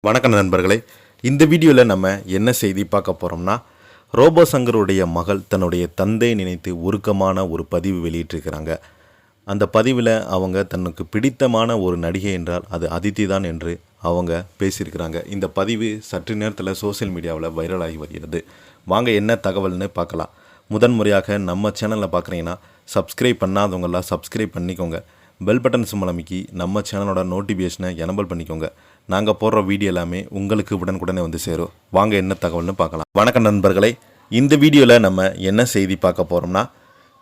வணக்கம் நண்பர்களே. இந்த வீடியோவில் நம்ம என்ன செய்தி பார்க்க போகிறோம்னா, ரோபோ சங்கருடைய மகள் தன்னுடைய தந்தை நினைத்து உருக்கமான ஒரு பதிவு வெளியிட்டிருக்கிறாங்க. அந்த பதிவில் அவங்க தனக்கு பிடித்தமான ஒரு நடிகை என்றால் அது அதித்தி தான் என்று அவங்க பேசியிருக்கிறாங்க. இந்த பதிவு சற்று நேரத்தில் சோசியல் மீடியாவில் வைரலாகி வருகிறது. வாங்க என்ன தகவல்னு பார்க்கலாம். முதன்முறையாக நம்ம சேனலில் பார்க்குறீங்கன்னா சப்ஸ்கிரைப் பண்ணாதவங்களாம் சப்ஸ்கிரைப் பண்ணிக்கோங்க. பெல் பட்டன் சிம்பல் அமைக்கி நம்ம சேனலோட நோட்டிஃபிகேஷனை எனபிள் பண்ணிக்கோங்க. நாங்கள் போடுற வீடியோ எல்லாமே உங்களுக்கு உடனுக்குடனே வந்து சேரும். வாங்க என்ன தகவல்னு பார்க்கலாம். வணக்கம் நண்பர்களே. இந்த வீடியோவில் நம்ம என்ன செய்தி பார்க்க போகிறோம்னா,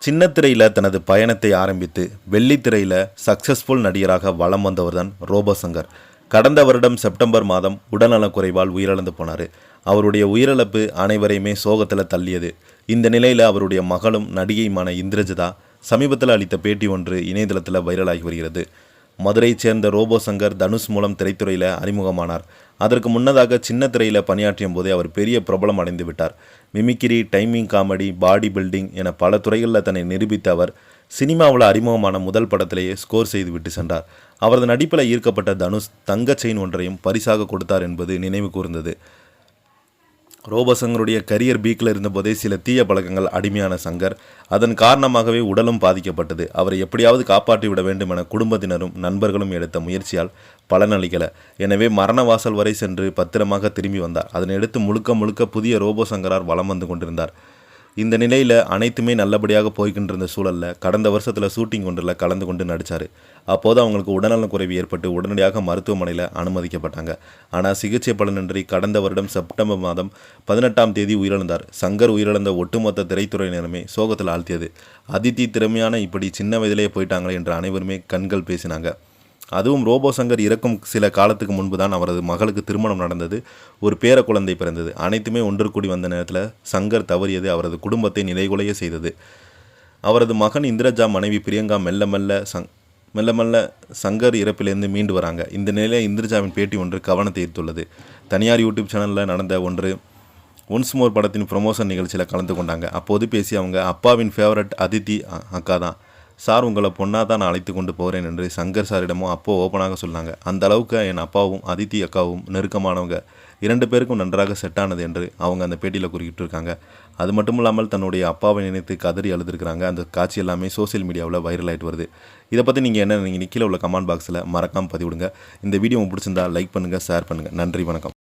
சின்ன திரையில் தனது பயணத்தை ஆரம்பித்து வெள்ளித்திரையில் சக்ஸஸ்ஃபுல் நடிகராக வலம் வந்தவர் தான் ரோபோ சங்கர். கடந்த வருடம் செப்டம்பர் மாதம் உடல்நலக்குறைவால் உயிரிழந்து போனார். அவருடைய உயிரிழப்பு அனைவரையுமே சோகத்தில் தள்ளியது. இந்த நிலையில் அவருடைய மகளும் நடிகையுமான இந்திரஜிதா சமீபத்தில் அளித்த பேட்டி ஒன்று இணையதளத்தில் வைரலாகி வருகிறது. மதுரையைச் சேர்ந்த ரோபோ சங்கர் தனுஷ் மூலம் திரைத்துறையில் அறிமுகமானார். அதற்கு முன்னதாக சின்ன திரையில் பணியாற்றிய போதே அவர் பெரிய பிரபலம் அடைந்து விட்டார். Mimicry, timing comedy, body building என பல துறைகளில் தன்னை நிரூபித்த அவர் சினிமாவில் அறிமுகமான முதல் படத்திலேயே ஸ்கோர் செய்து விட்டு சென்றார். அவரது நடிப்பில் ஈர்க்கப்பட்ட தனுஷ் தங்க செயின் ஒன்றையும் பரிசாக கொடுத்தார் என்பது நினைவு கூர்ந்தது. ரோபோ சங்கருடைய கரியர் பீக்கில் இருந்தபோதே சில தீய பழக்கங்கள் அடிமையான சங்கர் அதன் காரணமாகவே உடலும் பாதிக்கப்பட்டது. அவரை எப்படியாவது காப்பாற்றி விட வேண்டும் என குடும்பத்தினரும் நண்பர்களும் எடுத்த முயற்சியால் பலனளிக்கல. எனவே மரண வாசல் வரை சென்று பத்திரமாக திரும்பி வந்தார். அதனையடுத்து முழுக்க புதிய ரோபோ சங்கரார் வலம் வந்து கொண்டிருந்தார். இந்த நிலையில் அனைத்துமே நல்லபடியாக போய்கின்றிருந்த சூழலில் கடந்த வருஷத்தில் ஷூட்டிங் ஒன்றில் கலந்து கொண்டு நடித்தார். அப்போது அவங்களுக்கு உடல்நலக் குறைவு ஏற்பட்டு உடனடியாக மருத்துவமனையில் அனுமதிக்கப்பட்டாங்க. ஆனால் சிகிச்சை பலனின்றி கடந்த வருடம் செப்டம்பர் மாதம் 18ஆம் தேதி உயிரிழந்தார். சங்கர் உயிரிழந்த ஒட்டுமொத்த திரைத்துறையினருமே சோகத்தில் ஆழ்த்தியது. அதித்தி திறமையான இப்படி சின்ன வயதிலே போயிட்டாங்களே என்று அனைவருமே கண்கள் பேசினாங்க. அதுவும் ரோபோ சங்கர் இறக்கும் சில காலத்துக்கு முன்பு தான் அவரது மகளுக்கு திருமணம் நடந்தது. ஒரு பேர குழந்தை பிறந்தது. அனைத்துமே ஒன்று கூடி வந்த நேரத்தில் சங்கர் தவறியது அவரது குடும்பத்தை நிலைகுலைய செய்தது. அவரது மகன் இந்திரஜா மனைவி பிரியங்கா மெல்ல மெல்ல சங்கர் இறப்பிலிருந்து மீண்டு வராங்க. இந்த நிலையில் இந்திரஜாவின் பேட்டி ஒன்று கவனத்தை ஈர்த்துள்ளது. தனியார் யூடியூப் சேனலில் நடந்த ஒன்ஸ் மோர் படத்தின் ப்ரொமோஷன் நிகழ்ச்சியில் கலந்து கொண்டாங்க. அப்போது பேசி அவங்க அப்பாவின் ஃபேவரட் அதித்தி அக்கா தான் சார், உங்களை பொண்ணாக தான் நான் அழைத்து கொண்டு போகிறேன் என்று சங்கர் சாரிடமும் அப்போ ஓப்பனாக சொன்னாங்க. அந்த அளவுக்கு என் அப்பாவும் அதித்தி அக்காவும் நெருக்கமானவங்க. 2 பேருக்கும் நன்றாக செட் ஆனது என்று அவங்க அந்த பேட்டியில் குறிப்பிட்டிருக்காங்க. அது மட்டும் இல்லாமல் தன்னுடைய அப்பாவை நினைத்து கதறி அழுதுருக்கிறாங்க. அந்த காட்சி எல்லாமே சோசியல் மீடியாவில் வைரல் ஆகிட்டு வருது. இதை பற்றி நீங்கள் என்ன கீழே உள்ள கமெண்ட் பாக்ஸில் மறக்காமல் பதிவிடுங்க. இந்த வீடியோ உங்களுக்கு பிடிச்சிருந்தா லைக் பண்ணுங்கள், ஷேர் பண்ணுங்கள். நன்றி, வணக்கம்.